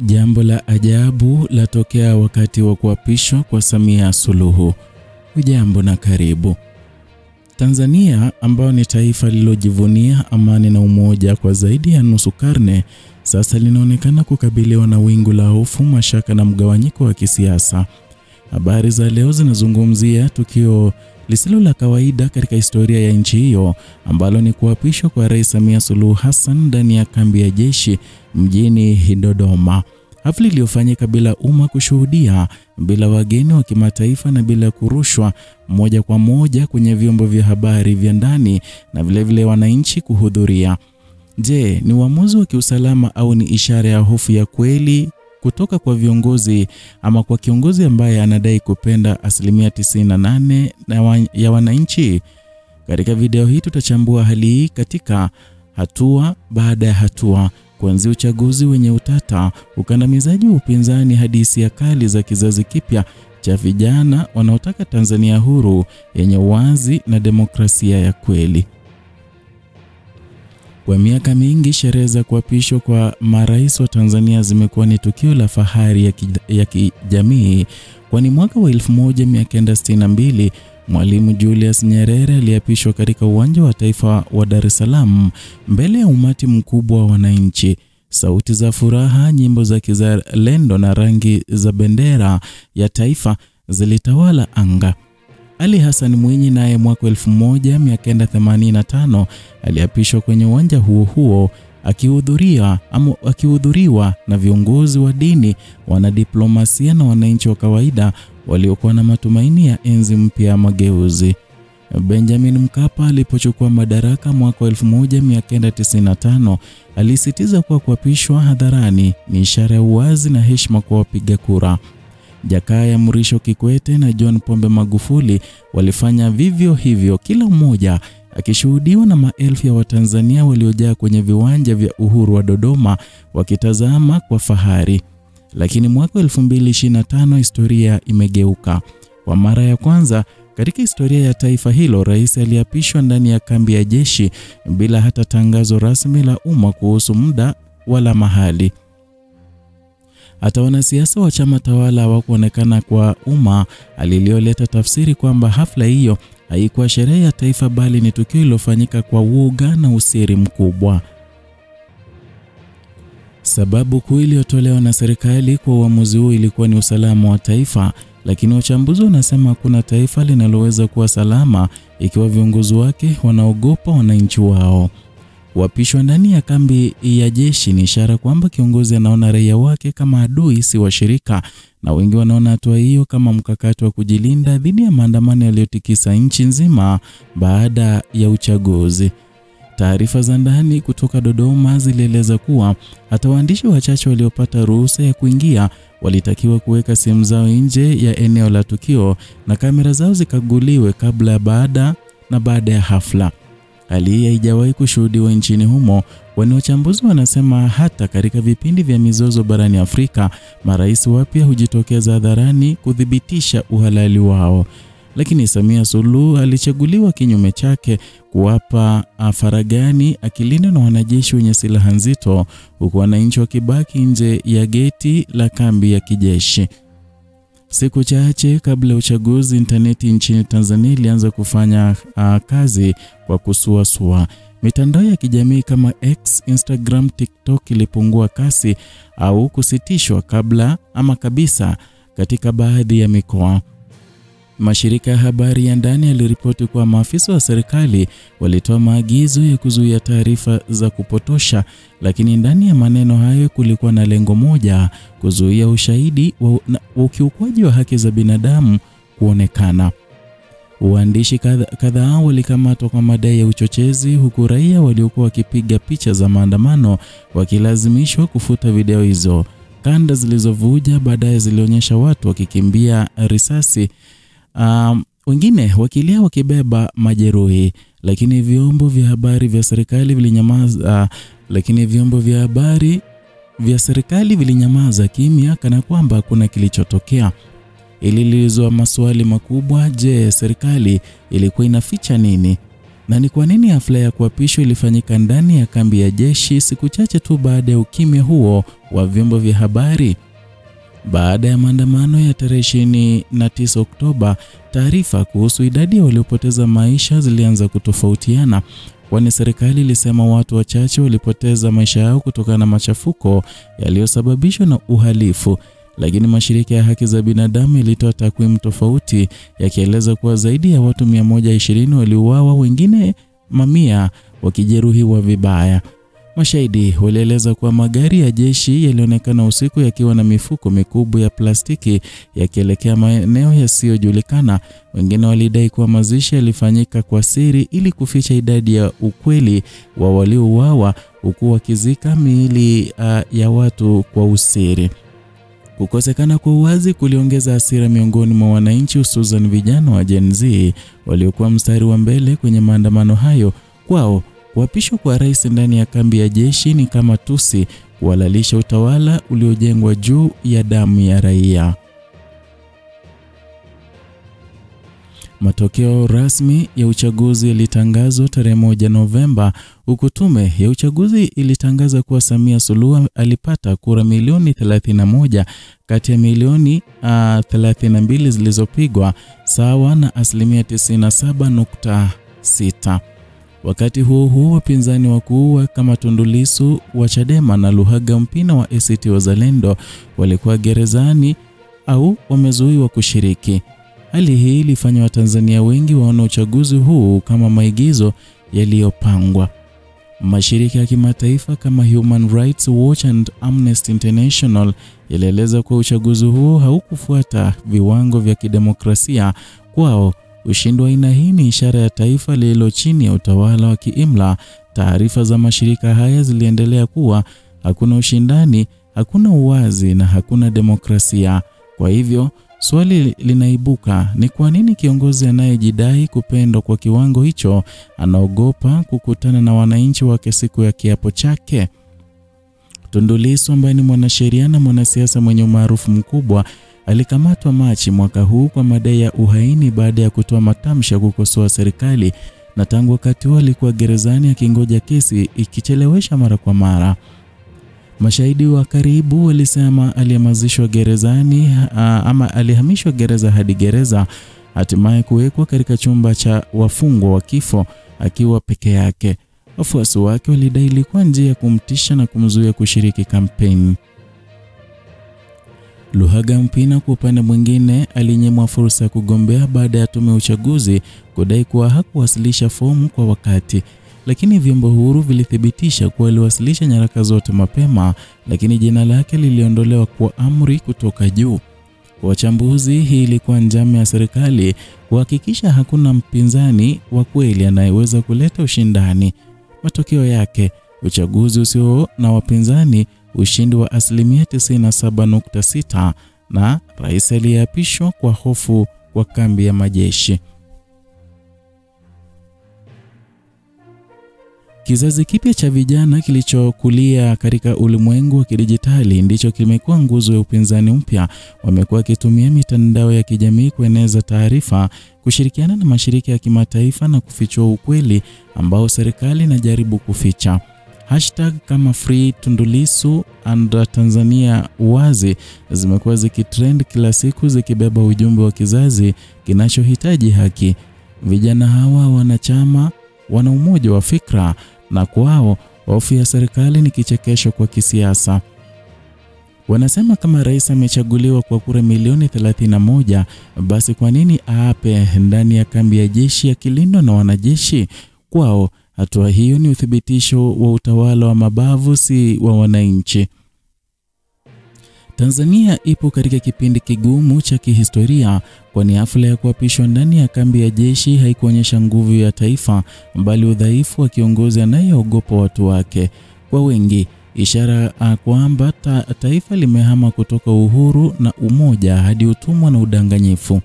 Jambo la ajabu latokea wakati wa kuapishwa kwa Samia Suluhu. Hujambo na karibu. Tanzania, ambao ni taifa lilojivunia amani na umoja kwa zaidi ya nusu karne, sasa linaonekana kukabiliwa na wingu la hofu, mashaka na mgawanyiko wa kisiasa. Habari za leo zinazungumzia tukio lisilo la kawaida katika historia ya nchi hiyo, ambalo ni kuapishwa kwa Rais Samia Suluhu Hassan ndani ya kambi ya jeshi mjini Dodoma. Hafla iliyofanyika bila umma kushuhudia, bila wageni wa kimataifa na bila kurushwa moja kwa moja kwenye vyombo vya habari vya ndani na vile wananchi kuhudhuria. Je, ni uamuzi wa kiusalama au ni ishara ya hofu ya kweli kutoka kwa viongozi ama kwa kiongozi ambaye anadai kupenda 98% ya wananchi? Katika video hii tutachambua hali hii katika hatua baada ya hatua, kuanzia uchaguzi wenye utata, ukandamizaji wa upinzani hadi hisia kali za kizazi kipya cha vijana wanaotaka Tanzania huru yenye uwazi na demokrasia ya kweli. Kwa miaka mingi, sherehe za kuapishwa kwa marais wa Tanzania zimekuwa ni tukio la fahari ya kijamii, kwani mwaka wa 1962 Mwalimu Julius Nyerere aliapishwa katika uwanja wa taifa wa Dar es Salaam mbele ya umati mkubwa wa wananchi. Sauti za furaha, nyimbo za kizalendo na rangi za bendera ya taifa zilitawala anga. Ali Hassan Mwinyi naye mwaka 1985 aliapishwa kwenye uwanja huo akihudhuriwa na viongozi wa dini, wanadiplomasia na wananchi wa kawaida waliokuwa na matumaini ya enzi mpya ya mageuzi. Benjamin Mkapa alipochukua madaraka mwaka 1995 alisisitiza kuwa kuapishwa hadharani ni ishara ya uwazi na heshima kwa wapiga kura. Jakaya Mrisho Kikwete na John Pombe Magufuli walifanya vivyo hivyo, kila mmoja akishuhudiwa na maelfu ya Watanzania waliojaa kwenye viwanja vya Uhuru wa Dodoma wakitazama kwa fahari. Lakini mwaka 2025 historia imegeuka. Kwa mara ya kwanza katika historia ya taifa hilo, rais aliapishwa ndani ya kambi ya jeshi bila hata tangazo rasmi la umma kuhusu muda wala mahali. Hata wanasiasa wa chama tawala hawakuonekana kwa umma, aliloleta tafsiri kwamba hafla hiyo haikuwa sherehe ya taifa bali ni tukio lilofanyika kwa woga na usiri mkubwa. Sababu kuu iliyotolewa na serikali kwa uamuzi huu ilikuwa ni usalama wa taifa, lakini wachambuzi wanasema kuna taifa linaloweza kuwa salama ikiwa viongozi wake wanaogopa wananchi wao. Kuapishwa ndani ya kambi ya jeshi ni ishara kwamba kiongozi anaona raia wake kama adui, si washirika, na wengi wanaona hatua hiyo kama mkakati wa kujilinda dhidi ya maandamano yaliyotikisa nchi nzima baada ya uchaguzi. Taarifa za ndani kutoka Dodoma zilieleza kuwa hata waandishi wachache waliopata ruhusa ya kuingia walitakiwa kuweka simu zao nje ya eneo la tukio na kamera zao zikaguliwe kabla, baada ya hafla. Hali hii haijawahi kushuhudiwa nchini humo, kwani wachambuzi wanasema hata katika vipindi vya mizozo barani Afrika, marais wapya hujitokeza hadharani kudhibitisha uhalali wao. Lakini Samia Suluhu alichaguliwa kinyume chake, kuwapa faragani, akilindwa na wanajeshi wenye silaha nzito, huku wananchi wakibaki nje ya geti la kambi ya kijeshi. Siku chache kabla ya uchaguzi, interneti nchini Tanzania ilianza kufanya kazi kwa kusuasua. Mitandao ya kijamii kama X, Instagram, TikTok ilipungua kasi au kusitishwa kabisa katika baadhi ya mikoa. Mashirika ya habari ya ndani yaliripoti kuwa maafisa wa serikali walitoa maagizo ya kuzuia taarifa za kupotosha, lakini ndani ya maneno hayo kulikuwa na lengo moja: kuzuia ushahidi wa ukiukwaji wa haki za binadamu kuonekana. Waandishi kadhaa walikamatwa kwa madai ya uchochezi, huku raia waliokuwa wakipiga picha za maandamano wakilazimishwa kufuta video hizo. Kanda zilizovuja baadaye zilionyesha watu wakikimbia risasi, wengine wakilia wakibeba majeruhi, lakini vyombo vya habari vya serikali vilinyamaza kimya kana kwamba kuna kilichotokea. Ili lilizua maswali makubwa. Je, serikali ilikuwa inaficha nini? Na ni kwa nini hafla ya kuapishwa ilifanyika ndani ya kambi ya jeshi siku chache tu baada ya ukimya huo wa vyombo vya habari? Baada ya maandamano ya tarehe 29 Oktoba, taarifa kuhusu idadi ya waliopoteza maisha zilianza kutofautiana, kwani serikali ilisema watu wachache walipoteza maisha yao kutokana na machafuko yaliyosababishwa na uhalifu. Lakini mashirika ya haki za binadamu yalitoa takwimu tofauti yakieleza kuwa zaidi ya watu 120 waliuawa, wengine mamia wakijeruhiwa vibaya. Mashahidi walieleza kuwa magari ya jeshi yalionekana usiku yakiwa na mifuko mikubwa ya plastiki yakielekea maeneo yasiyojulikana. Wengine walidai kuwa mazishi yalifanyika kwa siri ili kuficha idadi ya ukweli wa waliouawa, huku wakizika miili ya watu kwa usiri. Kukosekana kwa uwazi kuliongeza hasira miongoni mwa wananchi, hususan vijana wa Gen Z waliokuwa mstari wa mbele kwenye maandamano hayo. Kwao kuapishwa kwa rais ndani ya kambi ya jeshi ni kama tusi kuhalalisha utawala uliojengwa juu ya damu ya raia. Matokeo rasmi ya uchaguzi yalitangazwa tarehe 1 Novemba, huku tume ya uchaguzi ilitangaza kuwa Samia Suluhu alipata kura milioni 31 kati ya milioni 32 zilizopigwa, sawa na asilimia 97.6. Wakati huo wapinzani wakuu kama Tundu Lissu wa Chadema na Luhaga Mpina wa ACT Wazalendo walikuwa gerezani au wamezuiwa kushiriki. Hali hii ilifanya Watanzania wengi waone uchaguzi huu kama maigizo yaliyopangwa. Mashirika ya kimataifa kama Human Rights Watch and Amnesty International yalieleza kuwa uchaguzi huo haukufuata viwango vya kidemokrasia. Kwao ushindi wa aina hii ni ishara ya taifa lililo chini ya utawala wa kiimla. Taarifa za mashirika haya ziliendelea kuwa hakuna ushindani, hakuna uwazi na hakuna demokrasia. Kwa hivyo swali linaibuka, ni kwa nini kiongozi anayejidai kupendwa kwa kiwango hicho anaogopa kukutana na wananchi wake siku ya kiapo chake? Tundu Lissu ambaye ni mwanasheria na mwanasiasa mwenye umaarufu mkubwa alikamatwa Machi mwaka huu kwa madai ya uhaini baada ya kutoa matamshi ya kukosoa serikali, na tangu wakati huo alikuwa gerezani akingoja kesi ikichelewesha mara kwa mara. Mashahidi wa karibu walisema alihamishwa gerezani alihamishwa gereza hadi gereza, hatimaye kuwekwa katika chumba cha wafungwa wa kifo akiwa peke yake. Wafuasi wake walidai ilikuwa njia ya kumtisha na kumzuia kushiriki kampeni. Luhaga Mpina kwa upande mwingine alinyimwa fursa ya kugombea baada ya tume ya uchaguzi kudai kuwa hakuwasilisha fomu kwa wakati, lakini vyombo huru vilithibitisha kuwa aliwasilisha nyaraka zote mapema, lakini jina lake liliondolewa kwa amri kutoka juu. Wachambuzi, hii ilikuwa njama ya serikali kuhakikisha hakuna mpinzani wa kweli anayeweza kuleta ushindani. Matokeo yake, uchaguzi usio na wapinzani, ushindi wa asilimia 97.6 na rais aliyeapishwa kwa hofu kwa kambi ya majeshi. Kizazi kipya cha vijana kilichokulia katika ulimwengu wa kidijitali ndicho kimekuwa nguzo ya upinzani mpya. Wamekuwa wakitumia mitandao ya kijamii kueneza taarifa, kushirikiana na mashirika ya kimataifa na kufichua ukweli ambao serikali inajaribu kuficha. Hashtag kama Free Tundu Lissu and Tanzania Uwazi zimekuwa zikitrend kila siku, zikibeba ujumbe wa kizazi kinachohitaji haki. Vijana hawa wanachama wana umoja wa fikra, na kwao hofu ya serikali ni kichekesho kwa kisiasa. Wanasema kama rais amechaguliwa kwa kura milioni 31, basi kwa nini aape ndani ya kambi ya jeshi akilindwa na wanajeshi? Kwao hatua hiyo ni uthibitisho wa utawala wa mabavu, si wa wananchi. Tanzania ipo katika kipindi kigumu cha kihistoria, kwani hafla ya kuapishwa ndani ya kambi ya jeshi haikuonyesha nguvu ya taifa, bali udhaifu wa kiongozi anayeogopa watu wake. Kwa wengi, ishara kwamba taifa limehama kutoka uhuru na umoja hadi utumwa na udanganyifu.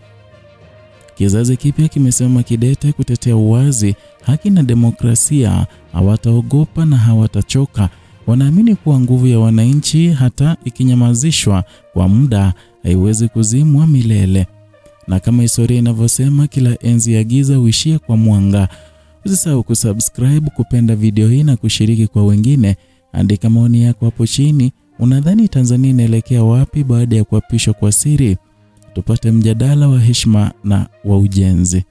Kizazi kipya kimesema kidete kutetea uwazi, haki na demokrasia. Hawataogopa na hawatachoka. Wanaamini kuwa nguvu ya wananchi, hata ikinyamazishwa kwa muda, haiwezi kuzimwa milele. Na kama historia inavyosema, kila enzi ya giza huishia kwa mwanga. Usisahau kusubscribe, kupenda video hii na kushiriki kwa wengine. Andika maoni yako hapo chini. Unadhani Tanzania inaelekea wapi baada ya kuapishwa kwa siri? Tupate mjadala wa heshima na wa ujenzi.